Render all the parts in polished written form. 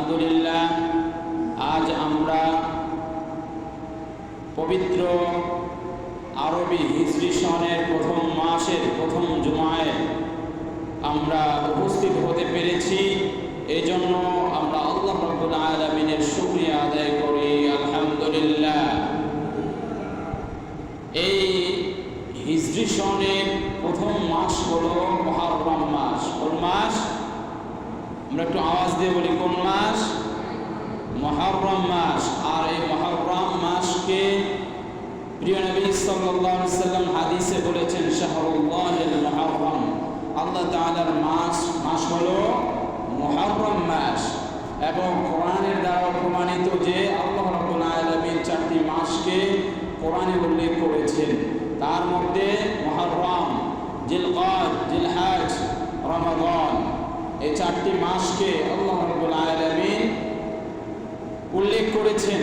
আলহামদুলিল্লাহ, আজ আমরা পবিত্র আরবি হিজরি সনের প্রথম মাসের প্রথম জুমায় আমরা উপস্থিত হতে পেরেছি। এই জন্য আমরা আল্লাহ রাব্বুল আলামিনের শুকরিয়া আদায় করি, আলহামদুলিল্লাহ। এই হিজরি সনের প্রথম মাস হলো মুহররম মাস। কোন মাস? আমরা একটু আওয়াজ দিয়ে বলি, কোন মাস? মুহররম মাস। আর এই মুহররম মাসকে প্রিয় নবী সাল্লাল্লাহু আলাইহি সাল্লাম হাদিসে বলেছেন শাহরুল্লাহিল মুহররম, আল্লাহ তাআলার মাস হলো মুহররম মাস। এবং কোরআনের দ্বারা প্রমাণিত যে আল্লাহ রাব্বুল আলামিন 4টি মাসকে কোরআনে উল্লেখ করেছেন। তার মধ্যে মুহররম, জিলকদ, জিলহজ, রমাদান, এই 4টি মাসকে আল্লাহ রাব্বুল আলামিন উল্লেখ করেছেন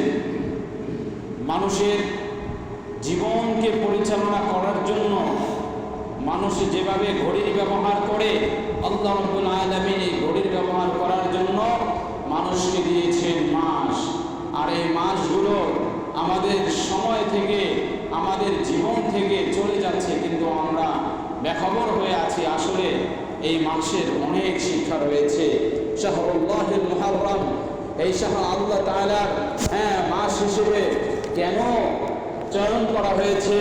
মানুষের জীবনকে পরিচালনা করার জন্য। মানুষ যেভাবে ঘড়ির ব্যবহার করে, আল্লাহ রাব্বুল আলামিন এই ঘড়ির ব্যবহার করার জন্য মানুষকে দিয়েছেন মাস। আর এই মাসগুলো আমাদের সময় থেকে, আমাদের জীবন থেকে চলে যাচ্ছে, কিন্তু আমরা বেখবর হয়ে আছি। আসলে এই মাসের অনেক শিক্ষা রয়েছে। শাহরুল্লাহিল মুহররম, এই শাহ আল্লাহ তাআলার মাস হিসেবে কেন চয়ন করা হয়েছে,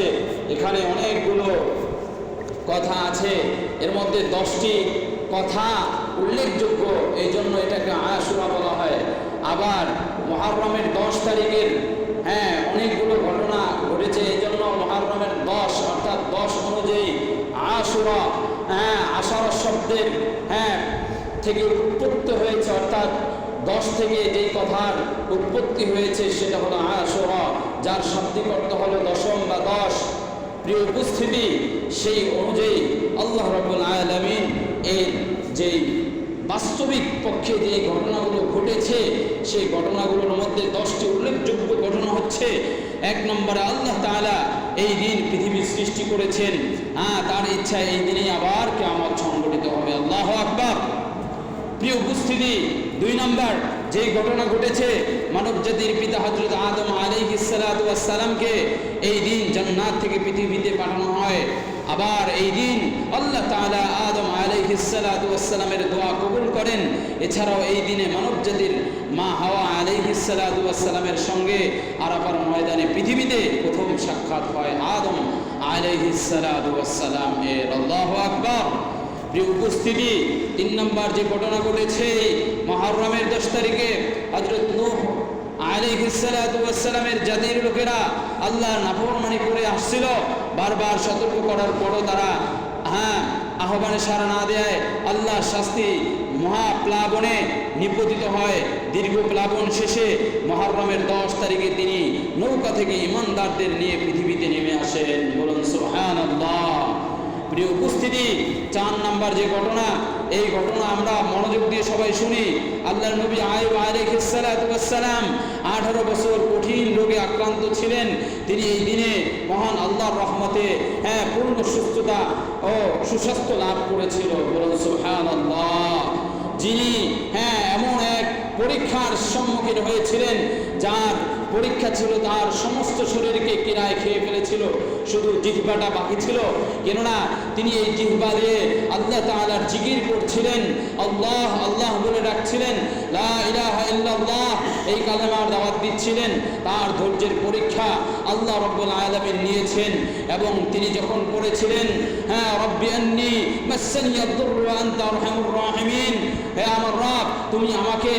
এখানে অনেকগুলো কথা আছে। এর মধ্যে 10টি কথা উল্লেখযোগ্য, এই জন্য এটাকে আশুরা বলা হয়। আবার মুহররমের 10 তারিখের অনেকগুলো ঘটনা ঘটেছে, এই জন্য মুহররমের 10 অর্থাৎ 10 অনুযায়ী আশুরা আশারা শব্দের থেকে উৎপত্তি হয়েছে, অর্থাৎ 10 থেকে যেই কথার উৎপত্তি হয়েছে সেটা হলো আশুরা, যার শাব্দিক অর্থ হলো দশম বা 10। প্রিয় উপস্থিতি, সেই অনুযায়ী আল্লাহ রাব্বুল আলামিন এর যেই বাস্তবিক পক্ষে যে ঘটনাগুলো ঘটেছে, সেই ঘটনাগুলোর মধ্যে 10টি উল্লেখযোগ্য ঘটনা হচ্ছে। 1 নম্বরে আল্লাহ তাআলা এই দিন পৃথিবী সৃষ্টি করেছেন, তার ইচ্ছা এই দিনেই আবার কিয়ামত সংঘটিত হবে। আল্লাহু আকবার। প্রিয় উপস্থিতি, 2 নম্বর যে ঘটনা ঘটেছে, মানব জাতির পিতা হযরত আদম আলাইহিস সালাতু ওয়াস সালামকে এই দিন জান্নাত থেকে পৃথিবীতে পাঠানো হয়। আবার এই দিন আল্লাহ তাআলা আদম আলাইহিস সালাতু ওয়াস সালামের দোয়া কবুল করেন। এছাড়াও এই দিনে মানব জাতির মা হাওয়া আলাইহিস সালাতু ওয়াস সালামের সঙ্গে আরাফার ময়দানে পৃথিবীতে প্রথম সাক্ষাৎ হয় আদম আলাইহিস সালাতু ওয়াস সালাম এর। আল্লাহু আকবার। প্রিয় উপস্থিতি, 3 নম্বর যে ঘটনা ঘটেছে মুহররমের 10 তারিখে হযরত নূহ আলাইহিস সালাতু ওয়াস সালামের জাতির লোকেরা আল্লাহর নাফরমানি করে আসছিল। বারবার সতর্ক করার পরও তারা আহ্বানে সাড়া না দেয় আল্লাহর শাস্তি মহাপ্লাবনে নিপতিত হয়। দীর্ঘ প্লাবন শেষে মুহররমের 10 তারিখে তিনি নৌকা থেকে ঈমানদারদের নিয়ে পৃথিবীতে নেমে আসেন। বলুন সুবহানাল্লাহ। প্রিয় উপস্থিতি, 4 নম্বর যে ঘটনা, এই ঘটনা আমরা মনোযোগ দিয়ে সবাই শুনি। আল্লাহর নবী আইয়ুব আলাইহিস সালাতু ওয়াস সালাম 18 বছর কঠিন রোগে আক্রান্ত ছিলেন। তিনি এই দিনে মহান আল্লাহর রহমতে পূর্ণ সুস্থতা ও সুস্বাস্থ্য লাভ করেছিল। বলুন সুবহানাল্লাহ। যিনি এমন এক পরীক্ষার সম্মুখীন হয়েছিলেন, যার পরীক্ষা ছিল তার সমস্ত শরীরকে কিরায় খেয়ে ফেলেছিল, শুধু জিহ্বাটা বাকি ছিল। কেননা তিনি এই জিহ্বা দিয়ে আল্লাহ তাআলার জিকির করছিলেন, আল্লাহ আল্লাহ বলে ডাকছিলেন, লা ইলাহা ইল্লাল্লাহ এই কালেমার দাওয়াত দিচ্ছিলেন। তার ধৈর্যের পরীক্ষা আল্লাহ রাব্বুল আলামিন নিয়েছেন। এবং তিনি যখন পড়েছিলেন রব্বি আন্নী মাসানিয়াদ দুররু ওয়া আনতা আরহামুর রাহিমিন, হে আমার রব, তুমি আমাকে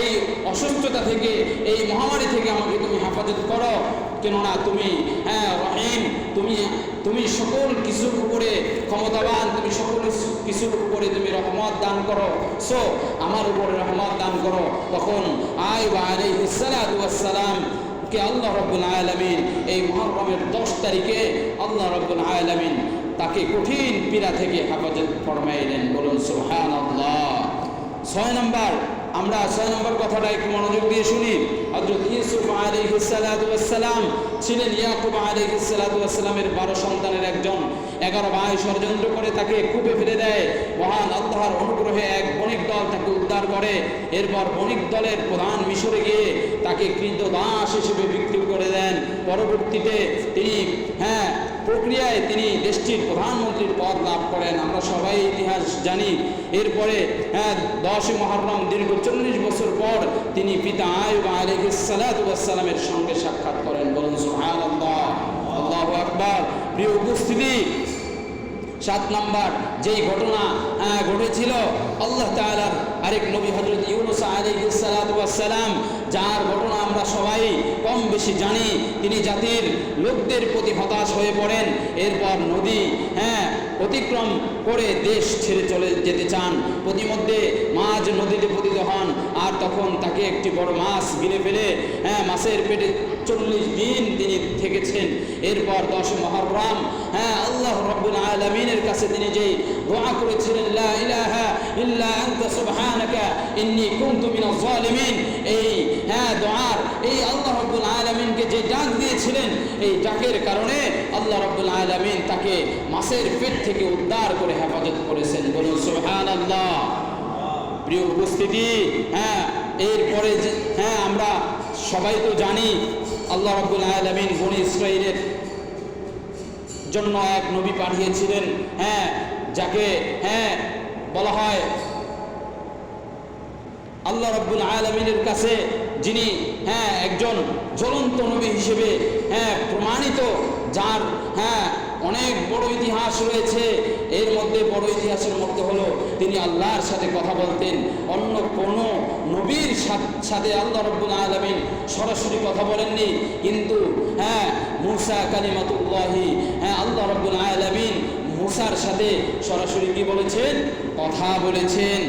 এই অসুস্থতা থেকে, এই মহামারী থেকে আমাকে তুমি হেফাজত করো। কেননা তুমি রহিম, তুমি সকল কিছুর উপরে ক্ষমতাবান, তুমি সকল কিছুর উপরে তুমি রহমত দান করো। সো আমার উপরে রহমত দান করো। তখন আইয়ুব আলাইহিস সালাতু ওয়াস সালাম কে আল্লাহ রাব্বুল আলামিন এই মুহররমের 10 তারিখে আল্লাহ রাব্বুল আলামিন তাকে কঠিন পীড়া থেকে হেফাজত ফরমাইলেন। বলুন সুবহানাল্লাহ। 6 নম্বর, আমরা 6 নম্বর কথাটা একটু মনোযোগ দিয়ে শুনি। হযরত ইউসুফ আলাইহিস সালাতু ওয়াস সালাম ছিলেন ইয়াকুব আলাইহিস সালাতু ওয়াস সালামের 12 সন্তানের একজন। 11 ভাই ষড়যন্ত্র করে তাকে কূপে ফেলে দেয়। মহান আল্লাহর অনুগ্রহে এক বণিক দল তাকে উদ্ধার করে। এরপর বণিক দলের প্রধান মিশরে গিয়ে তাকে কৃতদাস হিসেবে বিক্রি করে দেন। পরবর্তীতে তিনি প্রক্রিয়ায় তিনি দেশটির প্রধানমন্ত্রীর পদ লাভ করেন। আমরা সবাই ইতিহাস জানি। এরপরে 10 মুহররম দীর্ঘ 40 বছর পর তিনি পিতা আইয়ুব আলাইহিস সালাতু ওয়াস সালামের সঙ্গে সাক্ষাৎ করেন। বলুন সুবহানাল্লাহ, আল্লাহু আকবার। প্রিয় উপস্থিতি, 7 নম্বর যেই ঘটনা ঘটেছিল আল্লাহ তাআলার আরেক নবী হযরত ইউনূস আলাইহিস সালাতু ওয়াস সালাম, যার ঘটনা আমরা সবাই কম বেশি জানি। তিনি জাতির লোকদের প্রতি হতাশ হয়ে পড়েন। এরপর নদী অতিক্রম করে দেশ ছেড়ে চলে যেতে চান। প্রতিমধ্যে মাছ নদীতে পতিত হন, আর তখন তাকে একটি বড় মাছ গিলে ফেলে মাছের পেটে 40 দিন তিনি থেকেছেন। এরপর 10 মুহররম আল্লাহ রাব্বুল আলামিনের কাছে তিনি যেই দোয়া করেছিলেন, লা ইলাহা ইল্লা আনতা সুবহানাকা ইন্নী কুনতু মিনাজ জালিমিন, এই দোয়ার এই আল্লাহ রাব্বুল আলামিনকে যে ডাক দিয়েছিলেন, এই ডাকের কারণে আল্লাহ রাব্বুল আলামিন তাকে মাছের পেট থেকে উদ্ধার করে হেফাজত করেছেন। বলুন সুবহানাল্লাহ। প্রিয় উপস্থিতি, এরপরে আমরা সবাই তো জানি আল্লাহ রাব্বুল আলামিন বনি ইসরাঈলের জন্য এক নবী পাঠিয়েছিলেন, যাকে বলা হয় আল্লাহ রাব্বুল আলামিনের কাছে যিনি একজন জ্বলন্ত নবী হিসেবে প্রমাণিত, যার অনেক বড় ইতিহাস রয়েছে। এর মধ্যে বড় ইতিহাসের মধ্যে হলো তিনি আল্লাহর সাথে কথা বলতেন। অন্য কোনো নবীর সাথে আল্লাহ রাব্বুল আলামিন সরাসরি কথা বলেননি, কিন্তু মূসা কালিমাতুল্লাহি, আল্লাহ রাব্বুল আলামিন মূসার সাথে সরাসরি কি বলেছেন? কথা বলেছেন।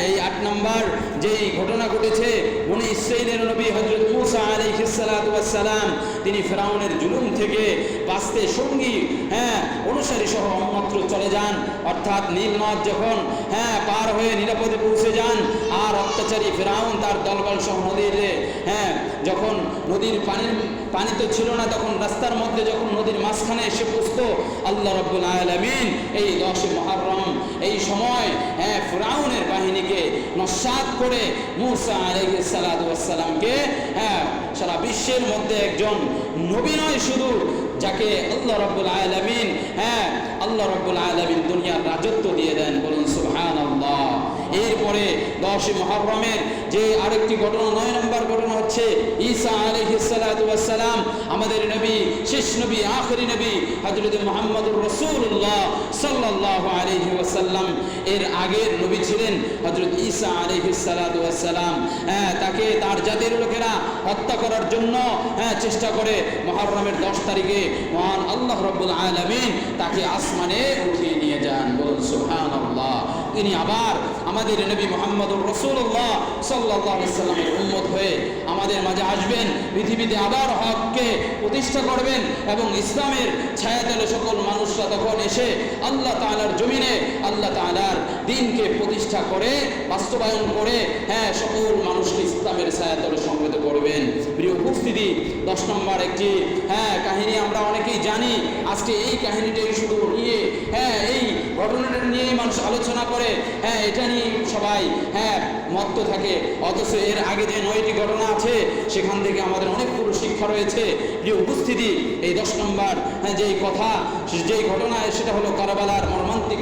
এই 8 নম্বর যেই ঘটনা ঘটেছে, বনি ইসরাঈলের নবী হযরত মূসা আলাইহিস সালাতু ওয়াস সালাম তিনি ফেরাউনের জুলুম থেকে বাঁচতে সঙ্গী অনুসারী সহ অন্যত্র চলে যান। অর্থাৎ নীল নদ যখন পার হয়ে নিরাপদে পৌঁছে যান, আর অত্যাচারী ফেরাউন তার দলবল সহ নদীতে যখন নদীর পানি তো ছিল না, তখন রাস্তার মধ্যে যখন নদীর মাঝখানে এসে পৌঁছতো, আল্লাহ রাব্বুল আলামিন এই 10 মুহররম এই সময় ফেরাউনের বাহিনীকে নস্যাৎ করে মূসা আলাইহিস সালাতু ওয়াস সালামকে সারা বিশ্বের মধ্যে একজন নবী নয় শুধু, যাকে আল্লাহ রাব্বুল আলামিন আল্লাহ রাব্বুল আলামিন দুনিয়ার রাজত্ব দিয়ে দেন। বলুন সুবহানাল্লাহ। এরপরে 10 মুহররমের যে আরেকটি ঘটনা, 9 নম্বর ঘটনা হচ্ছে ঈসা আলাইহিস সালাতু ওয়াস সালাম, আমাদের নবী, শেষ নবী, আখেরি নবী হযরত মুহাম্মদুর রাসূলুল্লাহ সাল্লাল্লাহু আলাইহি ওয়াসাল্লাম এর আগের নবী ছিলেন হযরত ঈসা আলাইহিস সালাতু ওয়াস সালাম। তাকে তার জাতির লোকেরা হত্যা করার জন্য চেষ্টা করে। মুহররমের 10 তারিখে মহান আল্লাহ রাব্বুল আলামিন তাকে আসমানে উঠিয়ে নিয়ে যান। বলুন সুবহানাল্লাহ। তিনি আবার আমাদের নবী মুহাম্মদুর রাসূলুল্লাহ সাল্লাল্লাহু আলাইহি ওয়াসাল্লামের উম্মত হয়ে আমাদের মাঝে আসবেন, পৃথিবীতে আবার হককে প্রতিষ্ঠা করবেন, এবং ইসলামের ছায়াতলে সকল মানুষরা তখন এসে আল্লাহ তাআলার জমিনে আল্লাহ তাআলার দ্বীনকে প্রতিষ্ঠা করে বাস্তবায়ন করে সকল মানুষকে ইসলামের ছায়াতলে সমবেত করবেন। প্রিয় উপস্থিতি, 10 নম্বর একটি কাহিনী আমরা অনেকেই জানি। আজকে এই কাহিনীটাই শুধু নিয়ে এই ঘটনাটা নিয়েই মানুষ আলোচনা করে, এটা নিয়ে সবাই মত্ত থাকে, অথচ এর আগে যে 9টি ঘটনা আছে সেখান থেকে আমাদের অনেকগুলো শিক্ষা রয়েছে। প্রিয় উপস্থিতি, এই 10 নম্বর যেই কথা, যেই ঘটনা, সেটা হলো কারবালার মর্মান্তিক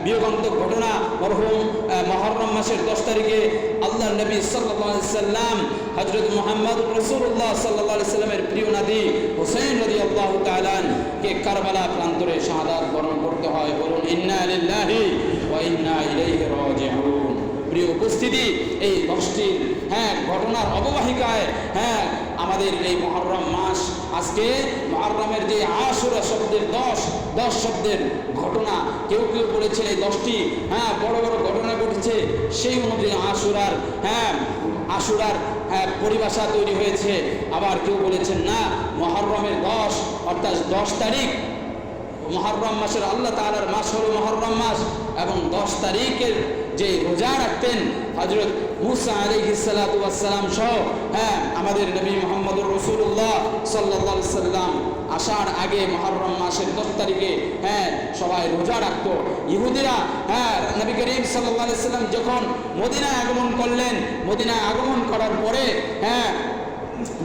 বিয়োগান্তক ঘটনা। মরহুম মুহররম মাসের 10 তারিখে আল্লাহ নবী সাল্লাল্লাহু আলাইহি সাল্লাম হযরত মুহাম্মদুর রাসূলুল্লাহ সাল্লাল্লাহু আলাইহি সাল্লামের প্রিয় নাতি হুসাইন রাদিয়াল্লাহু তাআলা কে কারবালা প্রান্তরে শাহাদাত বরণ করতে হয়। বলুন ইন্না লিল্লাহি ওয়া ইন্না ইলাইহি রাজিউন। প্রিয় উপস্থিতি, এই 10টির ঘটনার অববাহিকায় আমাদের এই মুহররম মাস, আজকে মুহররমের যে আশুরা শব্দের 10 শব্দের ঘটনা, কেউ কেউ বলেছেন এই 10টি বড় বড় ঘটনা ঘটেছে, সেই অনুযায়ী আশুরার পরিভাষা তৈরি হয়েছে। আবার কেউ বলেছেন না, মুহররমের 10 অর্থাৎ 10 তারিখ মুহররম মাসের আল্লাহ তাআলার মাস হলো মুহররম মাস, এবং 10 তারিখের যে রোজা রাখতেন হযরত মূসা আলাইহিস সালাতু ওয়াস সালাম সহ আমাদের নবী মুহাম্মদুর রাসূলুল্লাহ সাল্লাল্লাহু আলাইহি সাল্লাম আসার আগে মুহররম মাসের 10 তারিখে সবাই রোজা রাখতো। ইহুদিরা নবী করিম সাল্লাল্লাহু আলাইহি সাল্লাম যখন মদিনায় আগমন করলেন, মদিনায় আগমন করার পরে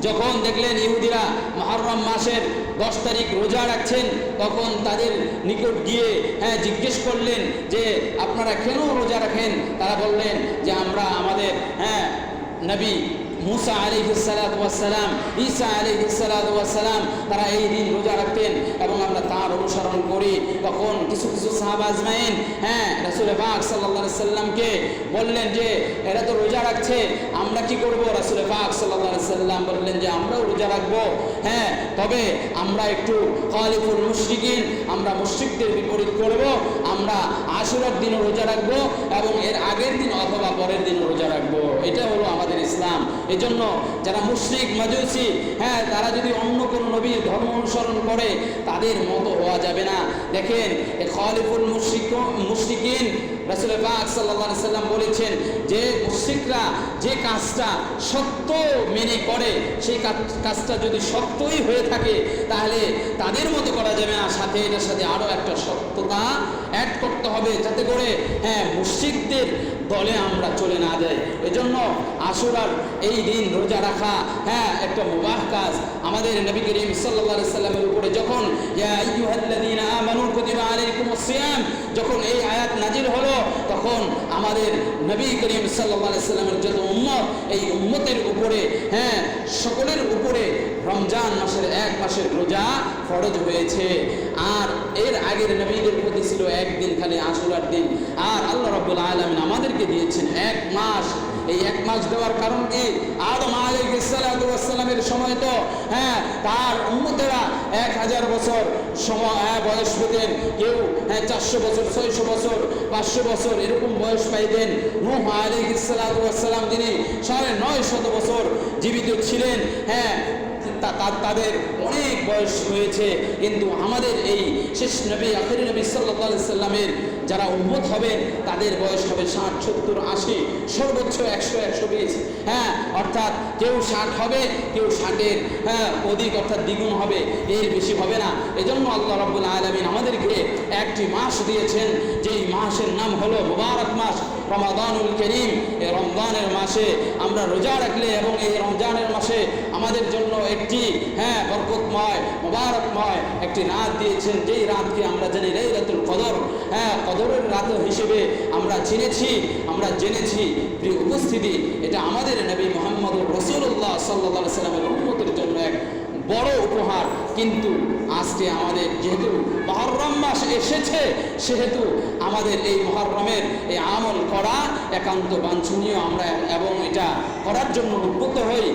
যখন দেখলেন ইহুদিরা মুহররম মাসের 10 তারিখ রোজা রাখছেন, তখন তাদের নিকট গিয়ে জিজ্ঞেস করলেন যে আপনারা কেন রোজা রাখেন? তারা বললেন যে আমরা আমাদের নবী মুসা আলাইহিস সালাতু ওয়াস সালাম, ঈসা আলাইহিস সালাতু ওয়াস সালাম তারা এই দিন রোজা রাখতেন এবং আমরা তার অনুসরণ করি। তখন কিছু কিছু সাহাবা আজমাইন রাসূল পাক সাল্লাল্লাহু আলাইহি সাল্লামকে বললেন যে এরা তো রোজা রাখছে, আমরা কি করব? রাসূল পাক সাল্লাল্লাহু আলাইহি সাল্লাম বললেন যে আমরাও রোজা রাখবো, তবে আমরা একটু খালিফুল মুশরিকিন, আমরা মুশরিকদের বিপরীত করব, আমরা আশুরার দিন রোজা রাখবো এবং এর আগের দিন অথবা পরের দিন রোজা রাখবো। এটা হলো আমাদের ইসলাম। এজন্য যারা মুশরিক মাজুসি তারা যদি অন্য কোন নবীর ধর্ম অনুসরণ করে তাদের মতো হওয়া যাবে না। দেখেন খালিফুল মুশরিকিন রাসূল পাক সাল্লাল্লাহু আলাইহি সাল্লাম বলেছেন যে মুশরিকরা যে কাজটা সত্য মেনে করে সেই কাজটা যদি সত্যই হয়ে থাকে তাহলে তাদের মতো করা যাবে না, সাথে এটার সাথে আরো একটা সত্যতা অ্যাড করতে হবে যাতে করে মুশরিকদের দলে আমরা চলে না যাই। এজন্য আশুরার এই দিন রোজা রাখা একটা মুবাহ কাজ। আমাদের নবী করিম সাল্লাল্লাহু আলাইহি সাল্লামের উপরে যখন ইয়া আইয়ুহাল্লাযীনা আমানু কুতিবা আলাইকুমুস সিয়াম যখন এই আয়াত নাজিল হলো, তখন আমাদের নবী করিম সাল্লাল্লাহু আলাইহি সাল্লামের যত উম্মত, এই উম্মতের উপরে সকলের উপরে রমজান মাসের 1 মাসের রোজা ফরজ হয়েছে। আর এর আগের নবীদের প্রতি ছিল একদিন খালি আশুরার দিন, আর আল্লাহ রাব্বুল আলামিন আমাদেরকে দিয়েছেন 1 মাস। এই 1 মাস দেওয়ার কারণ কি? আদম আলাইহিস সালাতু ওয়াস সালামের সময় তো তার উম্মতেরা 1000 বছর সময় বয়স পেতেন, কেউ 400 বছর, 600 বছর, 500 বছর এরকম বয়স পাইতেন। নূহ আলাইহিস সালাতু ওয়াস সালাম যিনি 950 বছর জীবিত ছিলেন, তাদের অনেক বয়স হয়েছে। কিন্তু আমাদের এই শেষ নবী আখির নবী সাল্লাল্লাহু আলাইহি সাল্লামের যারা উম্মত হবেন তাদের বয়স হবে 60, 70, 80, সর্বোচ্চ 100, 120। অর্থাৎ কেউ 60 হবে, কেউ 60-এর অধিক অর্থাৎ দ্বিগুণ হবে, এর বেশি হবে না। এজন্য আল্লাহ রাব্বুল আলামিন আমাদেরকে একটি মাস দিয়েছেন, যেই মাসের নাম হলো মুবারক মাস রমাদানুল করিম। এই রমজানের মাসে আমরা রোজা রাখলে এবং এই রমজানের মাসে আমাদের জন্য একটি বরকতময় মুবারকময় একটি রাত দিয়েছেন, যেই রাতকে আমরা জানি লাইলাতুল কদর। কদরের রাত হিসেবে আমরা জেনেছি। প্রিয় উপস্থিতি, এটা আমাদের নবী মুহাম্মদুর রাসূলুল্লাহ সাল্লাল্লাহু আলাইহি সাল্লামের উম্মতের জন্য এক বড় উপহার। কিন্তু আজকে আমাদের যেহেতু মুহররম মাস এসেছে, সেহেতু আমাদের এই মুহররমের এই আমল করা একান্ত বাঞ্ছনীয়। আমরা এবং এটা করার জন্য উদ্বুদ্ধ হই।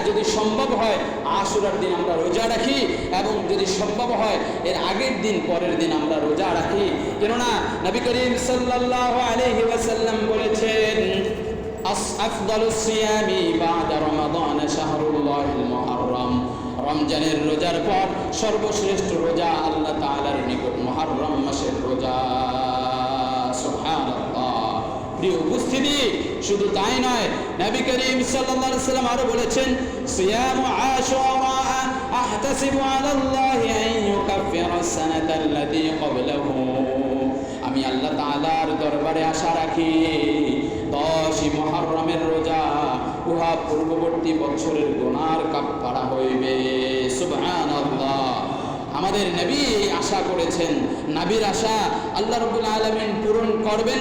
যদি সম্ভব হয় আশুরার দিন আমরা রোজা রাখি, এবং যদি সম্ভব হয় এর আগের দিন পরের দিন আমরা রোজা রাখি। কেননা নবী করিম সাল্লাল্লাহু আলাইহি ওয়াসাল্লাম বলেছেন আফদালুস সিয়ামি বা'দা রমাদান শাহরুল্লাহিল মুহররম। রমজানের রোজার পর সর্বশ্রেষ্ঠ রোজা আল্লাহ তাআলার নিকট মুহররম মাসের রোজা। সুবহানাল্লাহ। প্রিয় উপস্থিতি, শুধু তাই নয়, নবী করিম সাল্লাল্লাহু আলাইহি ওয়াসাল্লাম আরো বলেছেন সিয়ামু আশুরা আহতাসিবু আলাল্লাহি আন ইউকাফিরা সানাতাল্লাতী ক্বাবলাহু। আমি আল্লাহ তাআলার দরবারে আশা রাখি 10 মুহররমের রোজা উহা পূর্ববর্তী বছরের গুনার কাফারা হইবে। সুবহানাল্লাহ। আমাদের নবী আশা করেছেন, নবীর আশা আল্লাহ রাব্বুল আলামিন পূরণ করবেন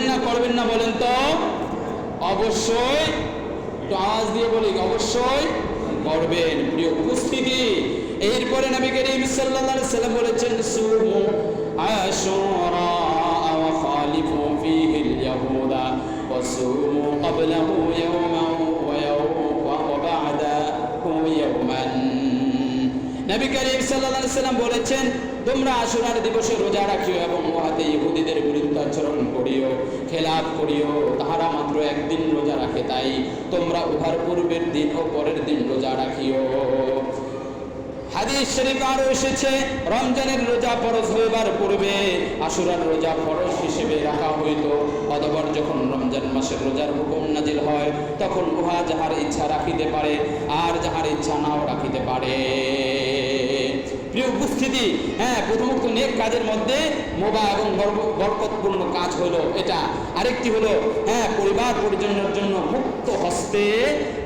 না বলেন তো? অবশ্যই। একটু আওয়াজ দিয়ে বলি, অবশ্যই করবেন। প্রিয় উপস্থিতি, এরপরে নবী করিম সাল্লাল্লাহু আলাইহি ওয়াসাল্লাম বলেছেন সুমু আশুরা ওয়া খালিফু ফীহিল ইয়াহুদা ওয়া সুমু ক্বাবলাহু ইয়াওমান ওয়া বা'দাহু ইয়াওমান। নবী করিম সাল্লাল্লাহু আলাইহি ওয়াসাল্লাম বলেছেন তোমরা আশুরার দিবসে রোজা রাখিও এবং উহাতে ইহুদিদের বিরুদ্ধে আচরণ করিও, খেলাফ করিও। তাহারা মাত্র একদিন রোজা রাখে, তাই তোমরা উহার পূর্বের দিন ও পরের দিন রোজা রাখিও। হাদিস শরীফ আরো এসেছে রমজানের রোজা ফরজ হইবার পূর্বে আশুরার রোজা ফরজ হিসেবে রাখা হইত। অতঃপর যখন রমজান মাসের রোজার হুকুম নাজিল হয় তখন উহা যাহার ইচ্ছা রাখিতে পারে আর যাহার ইচ্ছা নাও রাখিতে পারে। প্রিয় উপস্থিতি, প্রথমত নেক কাজের মধ্যে মোবা এবং বরকতপূর্ণ কাজ হলো এটা। আরেকটি হলো পরিবার পরিজনের জন্য মুক্ত হস্তে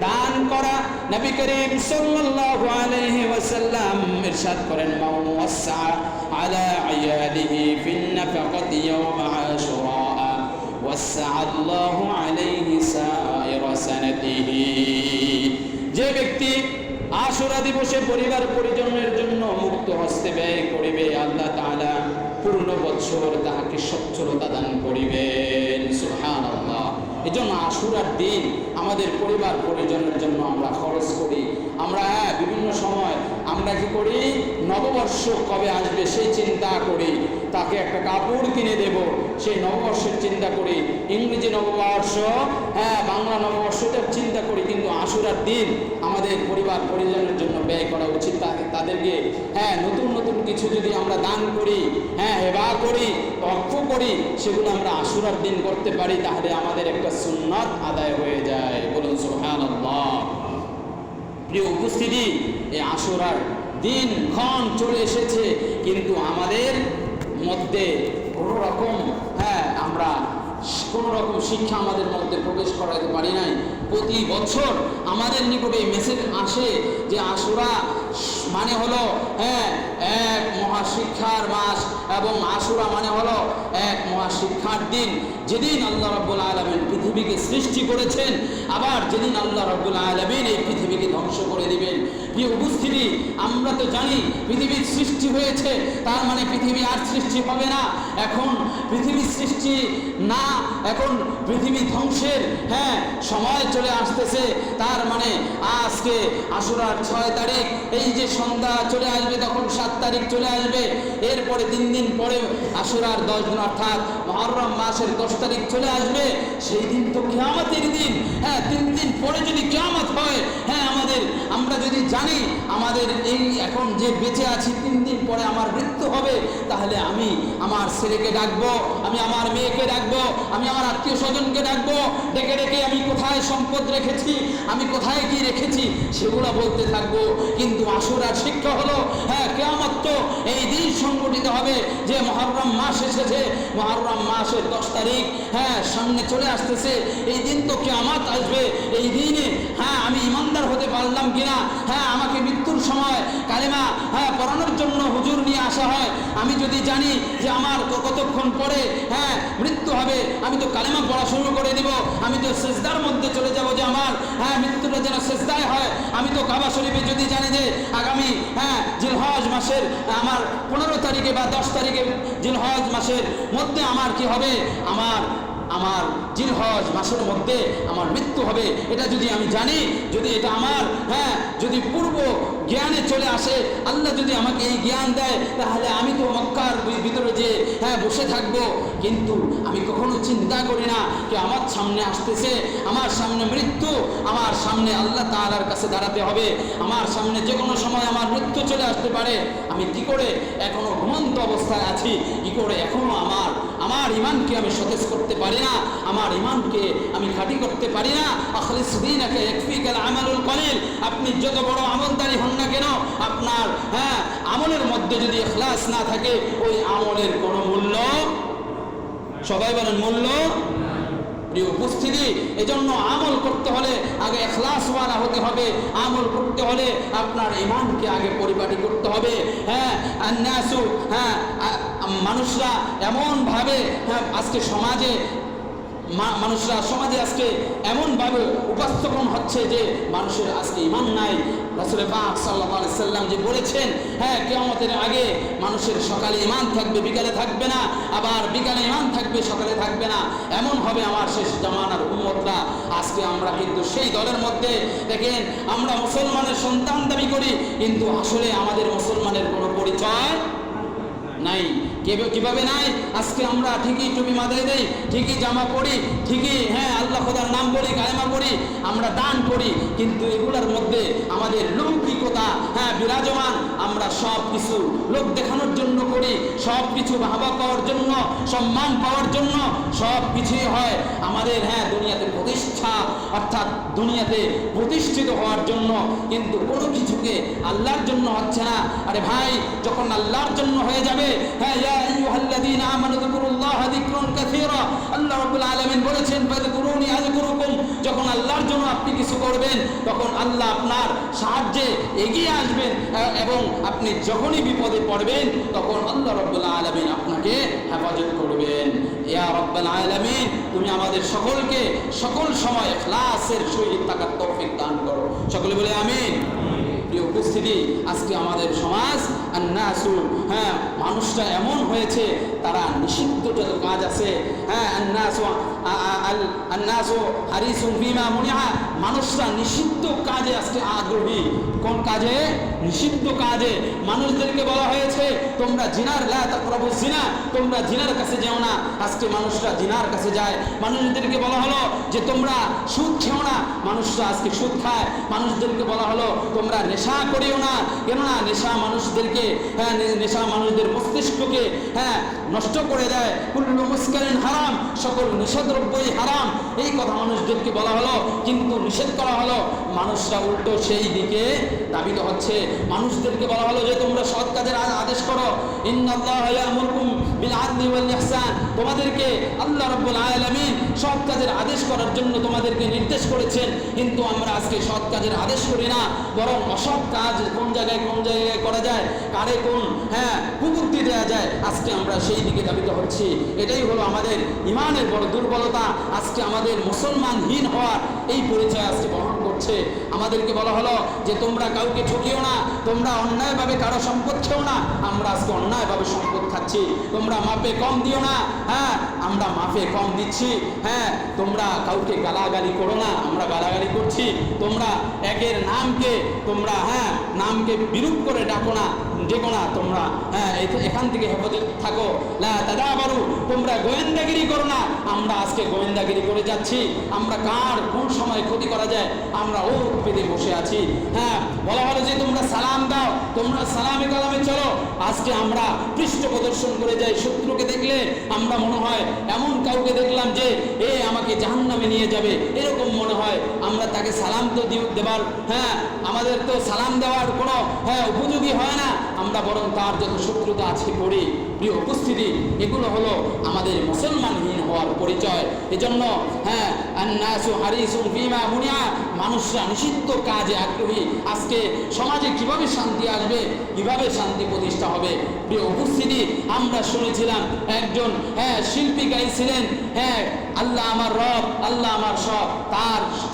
দান করা। নবী করিম সাল্লাল্লাহু আলাইহি ওয়াসাল্লাম ইরশাদ করেন, মান ওয়াসা আলা আয়ালিহি ফিন নাফাকাতি ইয়াওম আশুরা ওয়াসা আল্লাহু আলাইহি সাইরা সানাতিহি। যে ব্যক্তি আশুরা দিবসে পরিবার পরিজনের জন্য মুক্ত হস্তে ব্যয় করিবে, আল্লাহ তাআলা পূর্ণ বৎসর তাহাকে সচ্ছলতা দান করিবেন। সুবহানাল্লাহ। এজন্য আশুরার দিন আমাদের পরিবার পরিজনের জন্য আমরা খরচ করি। আমরা বিভিন্ন সময় আমরা কি করি, নববর্ষ কবে আসবে সেই চিন্তা করি, তাকে একটা কাপড় কিনে দেব সেই নববর্ষের চিন্তা করি, ইংরেজি নববর্ষ বাংলা নববর্ষটার চিন্তা করি। কিন্তু আশুরার দিন আমাদের পরিবার পরিজনের জন্য ব্যয় করা উচিত। তাদেরকে নতুন নতুন কিছু যদি আমরা দান করি, হেবা করি, অর্থ করি, সেগুলো আমরা আশুরার দিন করতে পারি, তাহলে আমাদের একটা সুন্নাত আদায় হয়ে যায়। বলুন সুবহানাল্লাহ। প্রিয় উপস্থিতি, এই আশুরার দিন ক্ষণ চলে এসেছে, কিন্তু আমাদের মধ্যে কোনো রকম আমরা কোনো রকম শিক্ষা আমাদের মধ্যে প্রবেশ করাতে পারি নাই। প্রতি বছর আমাদের নিকটে মেসেজ আসে যে আশুরা মানে হলো এক মহাশিক্ষার মাস, এবং আশুরা মানে হলো এক মহাশিক্ষার দিন, যেদিন আল্লাহ রাব্বুল আলামিন পৃথিবীকে সৃষ্টি করেছেন, আবার যেদিন আল্লাহ রাব্বুল আলামিন এই পৃথিবীকে ধ্বংস করে দিবেন। প্রিয় উপস্থিতি, আমরা তো জানি পৃথিবীর সৃষ্টি হয়েছে, তার মানে পৃথিবী আর সৃষ্টি হবে না। এখন পৃথিবীর সৃষ্টি না, এখন পৃথিবী ধ্বংসের সময় চলে আসতেছে। তার মানে আজকে আশুরার 6 তারিখ, এই যে সন্ধ্যা চলে আসবে, তখন 7 তারিখ চলে আসবে, এরপরে 3 দিন পরে আশুরার 10 দিন অর্থাৎ মুহররম মাসের 10 তারিখ চলে আসবে। সেই দিন তো কিয়ামতের দিন। 3 দিন পরে যদি কিয়ামত হয়, আমরা যদি জানি আমাদের এই এখন যে বেঁচে আছি 3 দিন পরে আমার মৃত্যু হবে, তাহলে আমি আমার ছেলেকে ডাকবো, আমি আমার মেয়েকে ডাকবো, আমি আমার আত্মীয় স্বজনকে ডাকবো, ডেকে ডেকে আমি কোথায় সম্পদ রেখেছি, আমি কোথায় কি রেখেছি, সেগুলো বলতে থাকবো। কিন্তু আশুরার শিক্ষা হলো কিয়ামত তো এই দিন সংগঠিত হবে, যে মুহররম মাস এসেছে, মুহররম মাসের 10 তারিখ সামনে চলে আসতেছে, এই দিন তো কিয়ামত আসবে। এই দিনে আমি ইমানদার হতে পারলাম কিনা, আমাকে মৃত্যুর সময় কালেমা পড়ানোর জন্য হুজুর নিয়ে আসা হয়, আমি যদি জানি যে আমার কতক্ষণ পরে মৃত্যু হবে, আমি তো কালেমা পড়া শুরু করে দিব, আমি তো সেজদার মধ্যে চলে যাব, যে আমার মৃত্যুটা যেন সেজদায় হয়। আমি তো কাবা শরীফে যদি জানি যে আগামী জিলহজ মাসের আমার 15 তারিখে বা 10 তারিখে জিলহজ মাসের মধ্যে আমার কি হবে, আমার জিলহজ মাসের মধ্যে আমার মৃত্যু হবে, এটা যদি আমি জানি, যদি এটা আমার যদি পূর্ব জ্ঞানে চলে আসে, আল্লাহ যদি আমাকে এই জ্ঞান দেয়, তাহলে আমি তো মক্কার ভিতরে যে বসে থাকবো। কিন্তু আমি কখনো চিন্তা করি না যে আমার সামনে আসতেছে, আমার সামনে মৃত্যু, আমার সামনে আল্লাহ তাআলার কাছে দাঁড়াতে হবে, আমার সামনে যে কোনো সময় আমার মৃত্যু চলে আসতে পারে। আমি কি করে এখনো ঘুমন্ত অবস্থায় আছি, কি করে এখনো আমার ইমানকে আমি সতেজ করতে পারি না, আমার ইমানকে আমি খাঁটি করতে পারি না। আখলিস দীনাকা ইয়াকফিকাল আমালুল কলিল। আপনি যত বড় আমলদারি হন না কেন, আপনার আমলের মধ্যে যদি ইখলাস না থাকে, ওই আমলের কোনো মূল্য, সবাই বলেন মূল্য। প্রিয় উপস্থিতি, এজন্য আমল করতে হলে আগে ইখলাসওয়ালা হতে হবে, আমল করতে হলে আপনার ঈমানকে আগে পরিপাটি করতে হবে। আন্নাসু মানুষরা এমনভাবে আজকে সমাজে আজকে এমনভাবে উপস্থাপন হচ্ছে যে মানুষের আজকে ঈমান নাই। রাসূল পাক সাল্লাল্লাহু আলাইহি সাল্লাম যে বলেছেন, কিয়ামতের আগে মানুষের সকালে ঈমান থাকবে, বিকালে থাকবে না, আবার বিকালে ঈমান থাকবে, সকালে থাকবে না। এমন হবে আমার শেষ জামানার উম্মতরা। আজকে আমরা কিন্তু সেই দলের মধ্যে, দেখেন আমরা মুসলমানের সন্তান দাবি করি, কিন্তু আসলে আমাদের মুসলমানের কোনো পরিচয় নাই। কিভাবে নাই? আজকে আমরা ঠিকই টুপি মাথায় দেই, ঠিকই জামা পরি, ঠিকই আল্লাহ খোদার নাম বলি, কালেমা পড়ি, আমরা দান করি, কিন্তু এগুলোর মধ্যে আমাদের লৌকিকতা বিরাজমান। আমরা সব কিছু লোক দেখানোর জন্য করি, সব কিছু ভাবা পাওয়ার জন্য, সম্মান পাওয়ার জন্য সব কিছুই হয় আমাদের দুনিয়াতে প্রতিষ্ঠা প্রতিষ্ঠা, অর্থাৎ দুনিয়াতে প্রতিষ্ঠিত হওয়ার জন্য। কিন্তু কোনো কিছুকে আল্লাহর জন্য হচ্ছে না। আরে ভাই, যখন আল্লাহর জন্য হয়ে যাবে, হ্যাঁ, ইয়া আইয়ুহাল্লাযীনা আমানু যিকুরুল্লাহা যিকরান কাসীরা, আল্লাহ রাব্বুল আলামিন বলেছেন ফাযকুরুনি আযকুরুকুম। যখন আল্লাহর জন্য আপনি কিছু করবেন, তখন আল্লাহ আপনার সাহায্যে এগিয়ে আসবেন, এবং আপনি যখনই বিপদে পড়বেন তখন আল্লাহ রাব্বুল আলামিন আপনাকে হেফাজত করবেন। ইয়া রাব্বুল আলামিন, তুমি আমাদের সকলকে সকল সময় ইখলাসের সহিত থাকার তৌফিক দান করো। সকলে বলে আমিন। প্রিয় উপস্থিতি, আজকে আমাদের সমাজ আন্নাসু, হ্যাঁ, মানুষটা এমন হয়েছে, তারা নিষিদ্ধ যত কাজ আছে, হ্যাঁ, আন্নাসু হারিসুন বিমা মুনিআ, মানুষরা নিষিদ্ধ কাজে আজকে আগ্রহী। কোন কাজে? নিষিদ্ধ কাজে। মানুষদেরকে বলা হয়েছে তোমরা জিনার লা তাকরাবুজ জিনা, তোমরা জিনার কাছে যেও না। আজকে মানুষরা জিনার কাছে যায়। মানুষদেরকে বলা হলো যে তোমরা সুদ খেও না, মানুষরা আজকে সুদ খায়। মানুষদেরকে বলা হলো তোমরা নেশা করিও না, কেননা নেশা মানুষদেরকে, হ্যাঁ, নেশা মানুষদের মস্তিষ্ককে, হ্যাঁ, নষ্ট করে দেয়। কুল্লু মুসকারিন হারাম, সকল নিষেধদ্রব্যই হারাম, এই কথা মানুষদেরকে বলা হলো, কিন্তু নিষেধ করা হলো। মানুষরা উল্টো সেই দিকে দাবিত হচ্ছে। মানুষদেরকে বলা হলো যে তোমরা সৎ কাজের আদেশ করো। ইন্নাল্লাহা ইয়া'মুরুকুম বিল আদলি ওয়াল ইহসান, তোমাদেরকে আল্লাহ রাব্বুল আলামিন সৎ কাজের আদেশ করার জন্য তোমাদেরকে নির্দেশ করেছেন। কিন্তু আমরা আজকে সৎ কাজের আদেশ করি না, বরং অসৎ কাজ কোন জায়গায় করা যায়, কারে কোন, হ্যাঁ, কুবুদ্ধি দেওয়া যায়, আজকে আমরা সেই দিকে দাবিত হচ্ছি। এটাই হলো আমাদের ইমানের বড় দুর্বলতা। আজকে আমাদের মুসলমানহীন হওয়ার এই পরিচয় আজকে বহন করছে। আমাদেরকে বলা হলো যে তোমরা কাউকে ঠকিও না, তোমরা অন্যায়ভাবে কারো সম্পদ খেও না। আমরা আজকে অন্যায়ভাবে সম্পদ খাচ্ছি। তোমরা মাপে কম দিও না, হ্যাঁ, আমরা মাপে কম দিচ্ছি। হ্যাঁ, তোমরা কাউকে গালাগালি করো না, আমরা গালাগালি করছি। তোমরা একের নামকে, তোমরা, হ্যাঁ, নামকে বিরূপ করে ডাকো না, ডেকো না। তোমরা, হ্যাঁ, এখান থেকে হেফাজত থাকো। লা তাদাবারু, তোমরা গোয়েন্দাগিরি করো না। আমরা আজকে গোয়েন্দাগিরি করে যাচ্ছি। আমরা কার কোন সময় ক্ষতি করা যায় আমরা ও পেতে বসে আছি। হ্যাঁ, বলা হলো যে তোমরা সালাম দাও, তোমরা সালামে কালামে চলো। আজকে আমরা পৃষ্ঠ প্রদর্শন করে যাই। শত্রুকে দেখলে আমরা মনে হয় এমন কাউকে দেখলাম যে এ আমাকে জাহান্নামে নিয়ে যাবে, এরকম মনে হয়। আমরা তাকে সালাম তো দেবার, হ্যাঁ, আমাদের তো সালাম দেওয়ার কোনো, হ্যাঁ, উপযোগী হয় না। আমরা বরং তার যত শত্রুতা আছে করি। প্রিয় উপস্থিতি, এগুলো হলো আমাদের মুসলমানহীন হওয়ার পরিচয়। এজন্য, হ্যাঁ, আন্নাসু হারিসুন ফিমা মুনিআ, মানুষরা নিষিদ্ধ কাজে আগ্রহী। আজকে সমাজে কিভাবে শান্তি আসবে, কিভাবে শান্তি প্রতিষ্ঠা হবে? প্রিয় উপস্থিতি, আমরা শুনেছিলাম একজন, হ্যাঁ, শিল্পী গাইছিলেন, হ্যাঁ, আল্লাহ আমার রব, আল্লাহ আমার সব।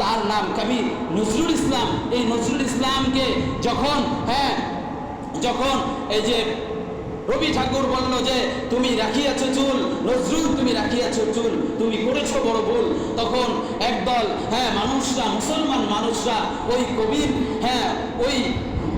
তার নাম কবি নজরুল ইসলাম। এই নজরুল ইসলামকে যখন এই যে রবি ঠাকুর বলল যে তুমি রাখিয়াছ চুল, নজরুল তুমি রাখিয়াছ চুল, তুমি করেছো বড় ভুল, তখন একদল, হ্যাঁ, মানুষরা, মুসলমান মানুষরা ওই কবির, হ্যাঁ, ওই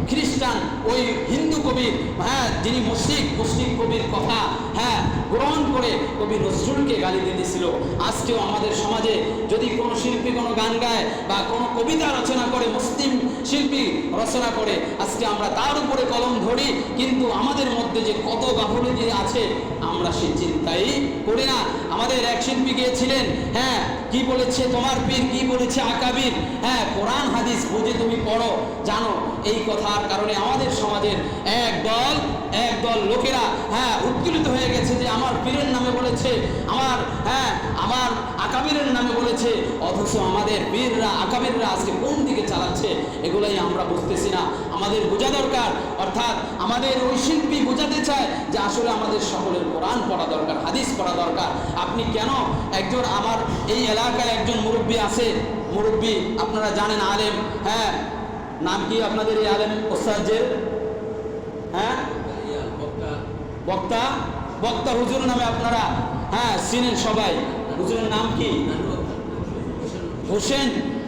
খ্রিস্টান, ওই হিন্দু কবির, হ্যাঁ, যিনি মুশরিক কবির কথা, হ্যাঁ, গ্রহণ করে কবি নজরুলকে গালি দিতেছিল। আজকেও আমাদের সমাজে যদি কোনো শিল্পী কোনো গান গায় বা কোনো কবিতা রচনা করে, মুসলিম শিল্পী রচনা করে, আজকে আমরা তার উপরে কলম ধরি, কিন্তু আমাদের মধ্যে যে কত গাফিলতি আছে আমরা সে চিন্তাই করি না। আমাদের এক শিল্পী গিয়েছিলেন, হ্যাঁ, কি বলেছে তোমার পীর, কি বলেছে আকাবির, হ্যাঁ, কোরআন হাদিস বুঝে তুমি পড়ো, জানো। এই কথার কারণে আমাদের সমাজের একদল লোকেরা, হ্যাঁ, উত্তেজিত হয়ে গেছে যে আমার পীরের নামে বলেছে, আমার আকাবিরের নামে বলেছে, অথচ আমাদের পীররা, আকাবিররা আজকে কোন দিকে চালাচ্ছে এগুলাই আমরা বুঝতেছি না। আমাদের বোঝা দরকার, অর্থাৎ আমাদের ওই শিল্পী বোঝাতে চায় যে আসলে আমাদের সকলের কোরআন পড়া দরকার, হাদিস পড়া দরকার। আপনি কেন, একজন আমার এই এলাকায় একজন মুরব্বী আছে, মুরব্বী আপনারা জানেন, আলেম, হ্যাঁ, নাম কি আপনাদের এই আলেম ওস্তাদের? হ্যাঁ, বক্তা হুজুর নামে আপনারা, হ্যাঁ, চিনেন সবাই। হুজুরের নাম কি? হোসেন।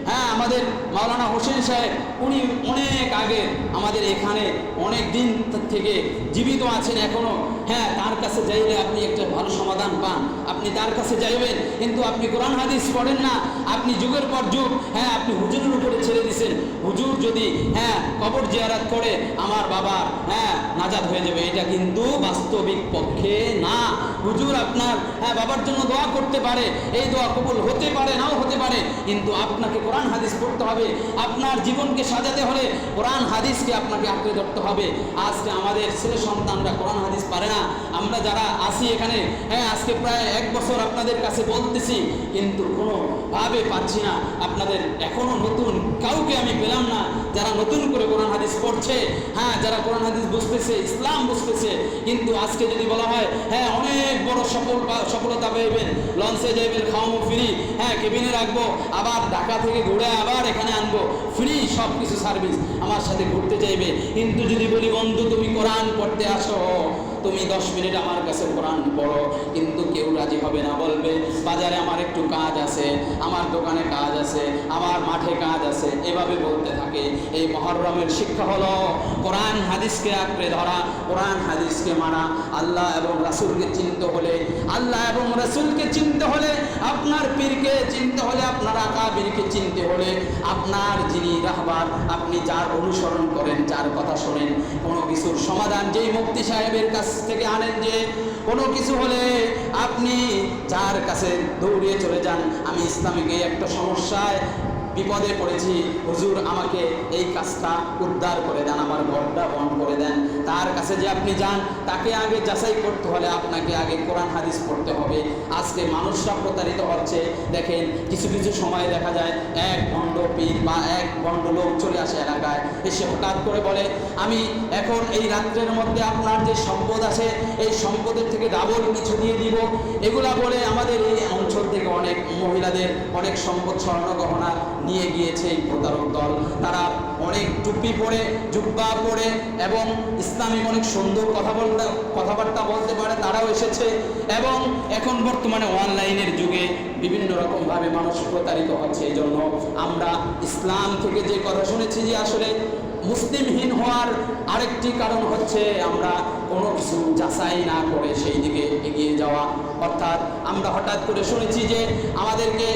হ্যাঁ, আমাদের মাওলানা হোসেন সাহেব, উনি অনেক আগে আমাদের এখানে অনেক দিন থেকে জীবিত আছেন এখনো। হ্যাঁ তার কাছে যাইলে আপনি একটা ভালো সমাধান পান, আপনি তার কাছে যাইবেন। কিন্তু আপনি কোরআন হাদিস পড়েন না, আপনি যুগের পর যুগ হ্যাঁ আপনি হুজুরের উপরে ছেড়ে দিয়েছেন। হুজুর যদি হ্যাঁ কবর জিয়ারত করে আমার বাবার হ্যাঁ নাজাত হয়ে যাবে, এটা কিন্তু বাস্তবিক পক্ষে না। হুজুর আপনার হ্যাঁ বাবার জন্য দোয়া করতে পারে, এই দোয়া কবুল হতে পারে নাও হতে পারে, কিন্তু আপনাকে কোরআন হাদিস পড়তে হবে। আপনার জীবনকে সাজাতে হলে কোরআন হাদিসকে আপনাকে আঁকড়ে ধরতে হবে। আজকে আমাদের ছেলে সন্তানরা কোরআন হাদিস পারে না। আমরা যারা আসি এখানে হ্যাঁ আজকে প্রায় 1 বছর আপনাদের কাছে বলতেছি, কিন্তু কোনোভাবে পাচ্ছি না। আপনাদের এখনো নতুন কাউকে আমি পেলাম না যারা নতুন করে কোরআন হাদিস পড়ছে, হ্যাঁ যারা কোরআন হাদিস বুঝতেছে, ইসলাম বুঝতেছে। কিন্তু আজকে যদি বলা হয় হ্যাঁ অনেক বড় সফলতা পাইবেন, লঞ্চে যাইবেন, খাওয়াবো ফ্রি, হ্যাঁ কেবিনে রাখবো, আবার ঢাকা থেকে ঘুরে আবার এখানে আনবো, ফ্রি সব কিছু সার্ভিস, আমার সাথে ঘুরতে চাইবে। কিন্তু যদি বলি বন্ধু তুমি কোরআন পড়তে আসো, তুমি 10 মিনিট আমার কাছে কোরআন পড়ো, কিন্তু কেউ রাজি হবে না, বলবে বাজারে আমার একটু কাজ আছে, আমার দোকানে কাজ আছে, আমার মাঠে কাজ আছে, এভাবে বলতে থাকে। এই মুহররমের শিক্ষা হলো কোরআন হাদিসকে আঁকড়ে ধরা, কোরআন হাদিসকে মানা। আল্লাহ এবং রাসূলকে চিনতে হলে, আল্লাহ এবং রাসূলকে চিনতে হলে, আপনার পীরকে চিনতে হলে, আপনার আকাবিরকে চিনতে হলে, আপনার যিনি রাহবার, আপনি যার অনুসরণ করেন, যার কথা শোনেন, কোনো কিছুর সমাধান যেই মুফতি সাহেবের কাছ থেকে আনেন, যে কোনো কিছু হলে আপনি যার কাছে দৌড়িয়ে চলে যান, আমি ইসলামিক এই একটা সমস্যায় বিপদে পড়েছি, হুজুর আমাকে এই কাজটা উদ্ধার করে দেন, আমার ঘরটা বন্ধ করে দেন, তার কাছে যে আপনি যান, তাকে আগে যাচাই করতে হলে আপনাকে আগে কোরআন হাদিস পড়তে হবে। আজকে মানুষরা প্রতারিত হচ্ছে। দেখেন কিছু কিছু সময় দেখা যায় এক ভণ্ড পীর বা এক ভণ্ড লোক চলে আসে এলাকায়, এসে হঠাৎ করে বলে আমি এখন এই রাত্রের মধ্যে আপনার যে সম্পদ আছে এই সম্পদের থেকে ডাবল কিছু দিয়ে দিব। এগুলা বলে আমাদের এই অঞ্চল থেকে অনেক মহিলাদের অনেক সম্পদ স্বর্ণ গহনা নিয়ে গিয়েছে এই প্রতারক দল। তারা অনেক টুপি পরে, জুব্বা পরে এবং ইসলামিক অনেক সুন্দর কথাবার্তা বলতে পারে, তারাও এসেছে। এবং এখন বর্তমানে অনলাইনের যুগে বিভিন্ন রকমভাবে মানুষ প্রতারিত হচ্ছে। এই জন্য আমরা ইসলাম থেকে যে কথা শুনেছি যে আসলে মুসলিমহীন হওয়ার আরেকটি কারণ হচ্ছে আমরা কোনো কিছু যাচাই না করে সেই দিকে এগিয়ে যাওয়া। অর্থাৎ আমরা হঠাৎ করে শুনেছি যে আমাদেরকে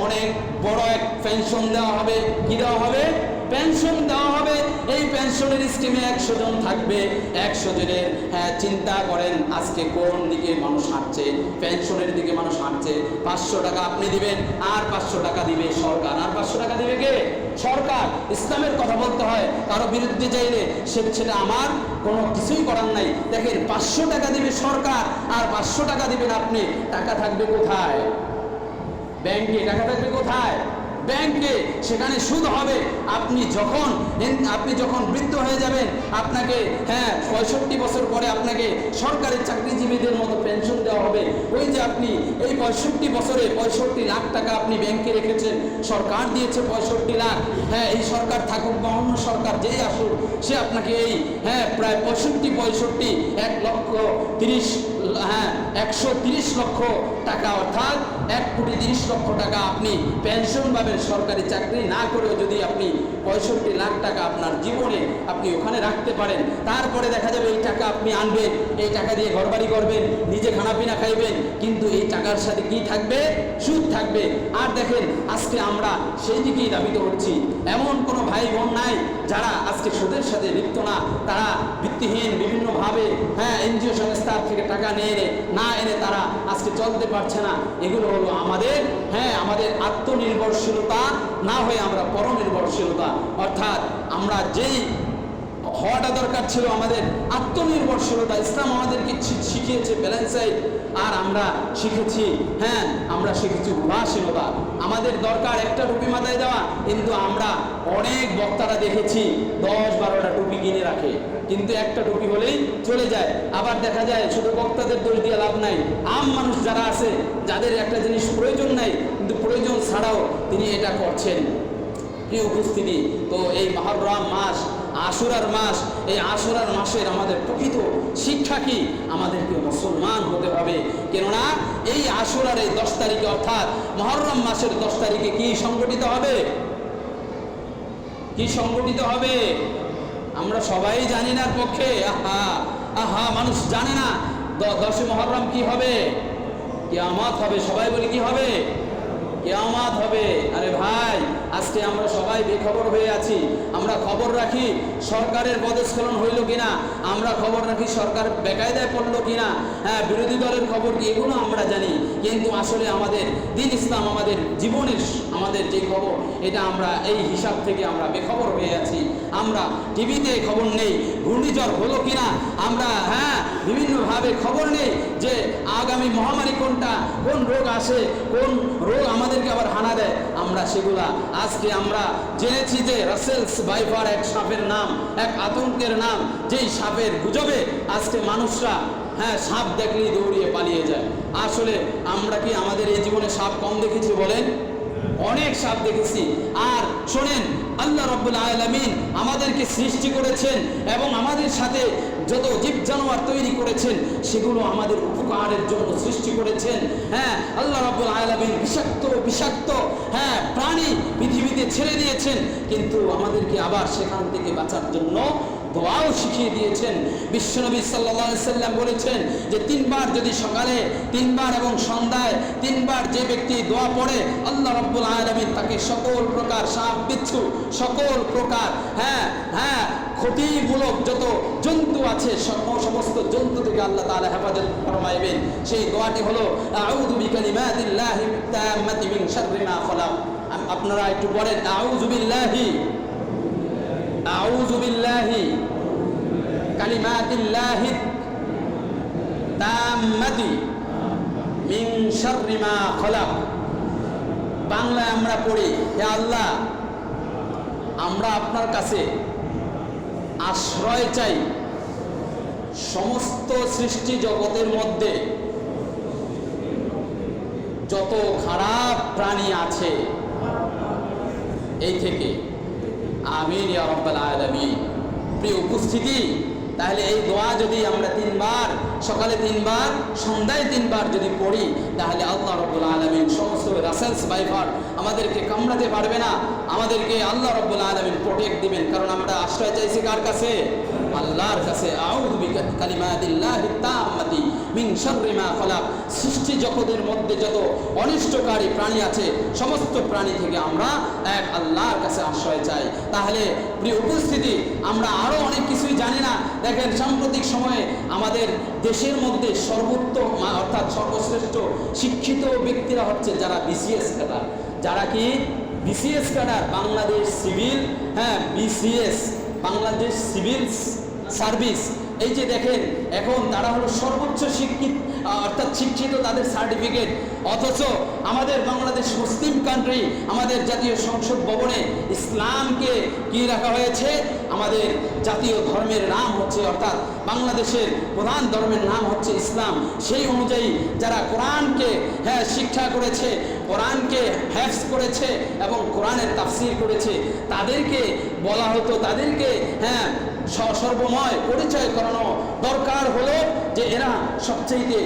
অনেক বড় এক পেনশন দেওয়া হবে। কি দেওয়া হবে? পেনশন দেওয়া হবে। এই পেনশনের স্কিমে 100 জন থাকবে, 100 জনের চিন্তা করেন আজকে কোন দিকে মানুষ হাঁটছে, পেনশনের দিকে মানুষ হাঁটছে। 500 টাকা আপনি দিবেন, আর 500 টাকা দিবে সরকার, আর 500 টাকা দিবে কে? সরকার। ইসলামের কথা বলতে হয়, কারো বিরুদ্ধে চাইলে সেটা আমার কোনো কিছুই করার নাই। দেখেন 500 টাকা দিবে সরকার, আর 500 টাকা দিবেন আপনি, টাকা থাকবে কোথায়? ব্যাংকে। টাকা থাকবে কোথায়? ব্যাংকে। সেখানে সুদ হবে। আপনি যখন বৃদ্ধ হয়ে যাবেন, আপনাকে 65 বছর পরে আপনাকে সরকারি চাকরিজীবীদের মতো পেনশন দেওয়া হবে। ওই যে আপনি এই 65 বছরে 65 লাখ টাকা আপনি ব্যাংকে রেখেছেন, সরকার দিয়েছে 65 লাখ। এই সরকার থাকুক বা অন্য সরকার যেই আসুক, সে আপনাকে এই প্রায় 65 130 লক্ষ টাকা, অর্থাৎ 1,30 লক্ষ টাকা আপনি পেনশন পাবেন। সরকারি চাকরি না করেও যদি আপনি 65 লাখ টাকা আপনার জীবনে আপনি ওখানে রাখতে পারেন, তারপরে দেখা যাবে এই টাকা আপনি আনবেন, এই টাকা দিয়ে ঘরবাড়ি করবেন, নিজে খানাপিনা খাইবেন, কিন্তু এই টাকার সাথে কি থাকবে? সুদ থাকবে। আর দেখেন আজকে আমরা সেই দিকেই ধাবিত হচ্ছি। এমন কোনো ভাই বোন নাই যারা আজকে সুদের সাথে লিপ্ত না। তারা ভিত্তিহীন বিভিন্নভাবে এনজিও সংস্থার থেকে টাকা না এনে তারা আজকে চলতে পারছে না। এগুলো হলো আমাদের আত্মনির্ভরশীলতা না হয়ে আমরা পরনির্ভরশীলতা, অর্থাৎ আমরা যেই হওয়াটা দরকার ছিল আমাদের আত্মনির্ভরশীলতা। ইসলাম আমাদেরকে শিখিয়েছে ব্যালেন্সাইড, আর আমরা শিখেছি উদাসীনতা। আমাদের দরকার একটা টুপি মাথায় দেওয়া, কিন্তু আমরা অনেক বক্তারা দেখেছি 10-12টা টুপি কিনে রাখে, কিন্তু একটা টুপি হলেই চলে যায়। আবার দেখা যায় শুধু বক্তাদের দোষ দিয়ে লাভ নাই, আম মানুষ যারা আছে যাদের একটা জিনিস প্রয়োজন নাই কিন্তু প্রয়োজন ছাড়াও তিনি এটা করছেন। প্রিয় উপস্থিতি, তো এই মুহররম মাস, আশুরার মাস, এই আশুরার মাসের আমাদের প্রকৃত শিক্ষা কি? আমাদেরকে মুসলমান হতে হবে। কেননা এই আশুরার এই 10 তারিখে, অর্থাৎ মুহররম মাসের 10 তারিখে কি সংগঠিত হবে? কি সংগঠিত হবে? আমরা সবাই জানি না পক্ষে। আহা, মানুষ জানে না 10 মুহররম কি হবে, কিয়ামত হবে। সবাই বলি কি হবে, কিয়ামত হবে। আরে ভাই, আজকে আমরা সবাই বেখবর হয়ে আছি। আমরা খবর রাখি সরকারের পদস্খলন হইল কিনা, আমরা খবর রাখি সরকার বেকায়দায় পড়লো কিনা, হ্যাঁ, বিরোধী দলের খবর কি, এগুলো আমরা জানি। কিন্তু আসলে আমাদের দ্বীন ইসলাম, আমাদের জীবনের, আমাদের যে খবর, এটা আমরা এই হিসাব থেকে আমরা বেখবর হয়ে আছি। আমরা টিভিতে খবর নেই ঘূর্ণিঝড় হলো কিনা, আমরা বিভিন্নভাবে খবর নেই যে আগামী মহামারী কোনটা, কোন রোগ আসে, কোন রোগ আমাদেরকে আবার হানা দেয়। আমরা সেগুলা আজকে আমরা জেনেছি যে রাসেলস ভাইপার এক সাপের নাম, এক আতঙ্কের নাম, যেই সাপের গুজবে আজকে মানুষরা সাপ দেখলেই দৌড়িয়ে পালিয়ে যায়। আসলে আমরা কি আমাদের এই জীবনে সাপ কম দেখেছি বলেন? অনেক সাপ দেখেছি। আর শোনেন, আল্লাহ রাব্বুল আলামিন আমাদেরকে সৃষ্টি করেছেন এবং আমাদের সাথে যত জীব জানোয়ার তৈরি করেছেন সেগুলো আমাদের উপকারের জন্য সৃষ্টি করেছেন। আল্লাহ রাব্বুল আলামিন বিষাক্ত প্রাণী পৃথিবীতে ছেড়ে দিয়েছেন, কিন্তু আমাদেরকে আবার সেখান থেকে বাঁচার জন্য দোয়াও শিখিয়ে দিয়েছেন। বিশ্বনবী সাল্লাল্লাহু আলাইহি সাল্লাম বলেছেন যে 3 বার যদি সকালে, 3 বার এবং সন্ধ্যায় 3 বার যে ব্যক্তি দোয়া পড়ে, আল্লাহ রাব্বুল আলামিন তাকে সকল প্রকার সাপ বিচ্ছু, সকল প্রকার ক্ষতিমূলক যত জন্তু আছে সমস্ত জন্তু থেকে আল্লাহ তাআলা হেফাজত ফরমাইবেন। সেই দোয়াটি হলো আউযু বিকালিমাতিল্লাহি তাম্মাতি মিন শাররি মা খালাক। আপনারা একটু পড়েন, আউযু বিল্লাহি কালিমাতিল্লাহি তাম্মাতি মিন শাররি মা খালাক। বাংলায় আমরা পড়ি, হে আল্লাহ, আমরা আপনার কাছে আশ্রয় চাই সমস্ত সৃষ্টি জগতের মধ্যে যত খারাপ প্রাণী আছে এই থেকে। আমিন ইয়া রাব্বাল আলামিন। প্রিয় উপস্থিতি, তাহলে এই দোয়া যদি আমরা 3 বার, সকালে 3 বার, সন্ধ্যায় 3 বার যদি পড়ি, তাহলে আল্লাহ রাব্বুল আলামিন সমস্ত রাসেলস ভাইপার আমাদেরকে কামড়াতে পারবে না, আমাদেরকে আল্লাহ রাব্বুল আলামিন প্রোটেক্ট দিবেন। কারণ আমরা আশ্রয় চাইছি কার কাছে? আল্লাহর কাছে। আউযু বিকালিমাতিল্লাহি তাম্মাতি মিন শাররি মা খালাক। সৃষ্টি জগতের মধ্যে যত অনিষ্টকারী প্রাণী আছে সমস্ত প্রাণী থেকে আমরা এক আল্লাহর কাছে আশ্রয় চাই। তাহলে প্রিয় উপস্থিতি, আমরা আরো অনেক কিছুই জানি না। দেখেন, সাম্প্রতিক সময়ে আমাদের দেশের মধ্যে সর্বোত্তম অর্থাৎ সর্বশ্রেষ্ঠ শিক্ষিত ব্যক্তিরা হচ্ছে যারা বিসিএস ক্যাডার। যারা কি BCS cadre, Bangladesh civil, BCS, Bangladesh civil service. এই যে দেখেন, এখন তারা হলো সর্বোচ্চ শিক্ষিত, অর্থাৎ শিক্ষিত, তাদের সার্টিফিকেট। অথচ আমাদের বাংলাদেশ মুসলিম কান্ট্রি, আমাদের জাতীয় সংসদ ভবনে ইসলামকে কি রাখা হয়েছে? আমাদের জাতীয় ধর্মের নাম হচ্ছে, অর্থাৎ বাংলাদেশের প্রধান ধর্মের নাম হচ্ছে ইসলাম। সেই অনুযায়ী যারা কোরআনকে শিক্ষা করেছে, কোরআনকে হেফজ করেছে এবং কোরআনের তাফসীর করেছে, তাদেরকে বলা হতো, তাদেরকে সর্বময় পরিচয় করানো দরকার হলো যে এরা সবচেয়ে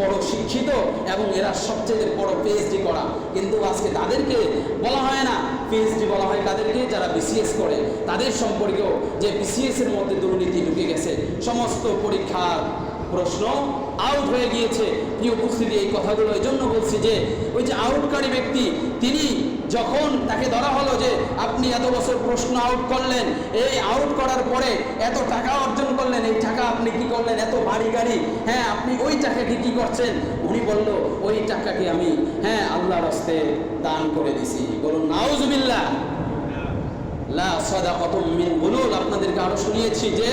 বড় শিক্ষিত এবং এরা সবচেয়ে বড় পিএইচডি করা। কিন্তু আজকে তাদেরকে বলা হয় না, পিএইচডি বলা হয় তাদেরকে যারা বিসিএস করে, তাদের সম্পর্কেও যে বিসিএস এর মধ্যে দুর্নীতি ঢুকে গেছে, সমস্ত পরীক্ষার প্রশ্ন আউট হয়ে গিয়েছে। প্রিয় উপস্থিতি, এই কথাগুলো এই জন্য বলছি যে ওই যে আউটকারী ব্যক্তি, তিনি যখন তাকে ধরা হলো যে আপনি এত বছর প্রশ্ন আউট করলেন, এই আউট করার পরে এত টাকা অর্জন করলেন, এই টাকা আপনি কি করলেন? এত বাড়ি গাড়ি, আপনি ওই টাকাকে কি করছেন? উনি বলল, ওই টাকাকে আমি আল্লাহর রাস্তে দান করে দিছি। বলুন নাউজুবিল্লাহ। লা সাদাকাতুম মিন গুলুল। আপনাদেরকে আরো শুনিয়েছি যে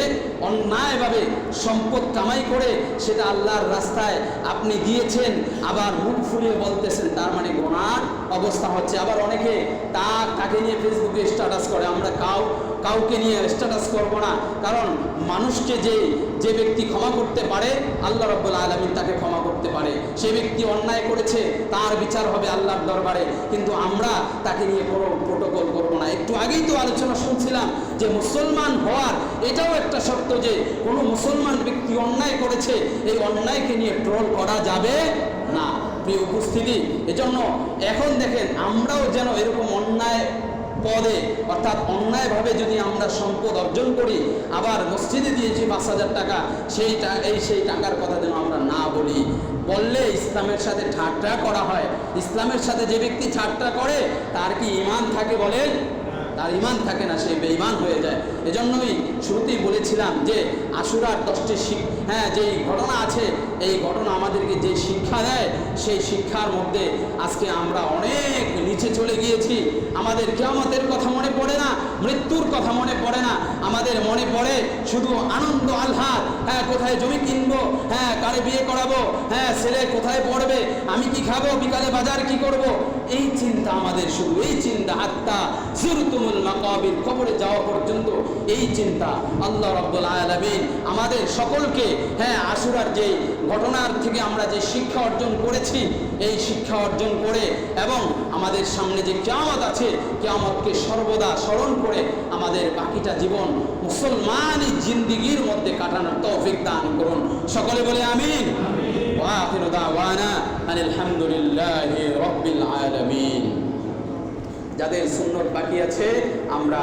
অন্যায়ভাবে সম্পদ কামাই করে সেটা আল্লাহর রাস্তায় আপনি দিয়েছেন, আবার মুখ ফুলিয়ে বলতেছেন, তার মানে গুনার অবস্থা হচ্ছে। আবার অনেকে তাকে নিয়ে ফেসবুকে স্ট্যাটাস করে। আমরা কাউকে নিয়ে স্ট্যাটাস করব না, কারণ মানুষকে যে ব্যক্তি ক্ষমা করতে পারে, আল্লাহ রাব্বুল আলামিন তাকে ক্ষমা করতে পারে। সে ব্যক্তি অন্যায় করেছে, তার বিচার হবে আল্লাহর দরবারে, কিন্তু আমরা তাকে নিয়ে কোনো প্রোটোকল করব না। একটু আগেই তো আলোচনা শুনছিলাম যে মুসলমান হওয়ার এটাও একটা শর্ত, যে কোনো মুসলমান ব্যক্তি অন্যায় করেছে, এই অন্যায়কে নিয়ে ট্রোল করা যাবে না। প্রিয় উপস্থিতি, এজন্য এখন দেখেন, আমরাও যেন এরকম অন্যায় পদে অর্থাৎ অন্যায়ভাবে যদি আমরা সম্পদ অর্জন করি, আবার মসজিদে দিয়েছি 5,000 টাকা, সেই টাকার কথা যেন আমরা না বলি। বললে ইসলামের সাথে ঠাট্টা করা হয়। ইসলামের সাথে যে ব্যক্তি ঠাট্টা করে তার কি ঈমান থাকে বলেন? তার ঈমান থাকে না, সে বেঈমান হয়ে যায়। এজন্যই শুরুতেই বলেছিলাম যে আশুরার 10টি যেই ঘটনা আছে, এই ঘটনা আমাদেরকে যে শিক্ষা দেয়, সেই শিক্ষার মধ্যে আজকে আমরা অনেক নিচে চলে গিয়েছি। আমাদের কিয়ামতের কথা মনে পড়ে না, মৃত্যুর কথা মনে পড়ে না, আমাদের মনে পড়ে শুধু আনন্দ আহ্লাদ। কোথায় জমি কিনবো, কারে বিয়ে করাবো, ছেলে কোথায় পড়বে, আমি কি খাবো, বিকালে বাজার কি করব, এই চিন্তা আমাদের, শুধু এই চিন্তা। হাত্তা যুরতুমুল মাকাবির, কবরে যাওয়া পর্যন্ত এই চিন্তা। আল্লাহ রাব্বুল আলামিন আমাদের সকলকে আশুরার যে ঘটনার থেকে আমরা যে শিক্ষা অর্জন করেছি, এই শিক্ষা অর্জন করে এবং আমাদের সামনে যে কিয়ামত আছে, কিয়ামতকে সর্বদা স্মরণ করে আমাদের বাকিটা জীবন মুসলমানি জিন্দেগির মধ্যে কাটানোর তৌফিক দান করুন। সকলে বলে আমিন। ওয়া আখিরু দাওয়ানা আনিল হামদুলিল্লাহি রাব্বিল আলামিন। যাদের সুন্নত বাকি আছে, আমরা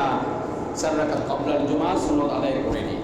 4 রাকাত ক্বাবলাল জুমা সুন্নত আদায় করে নিই।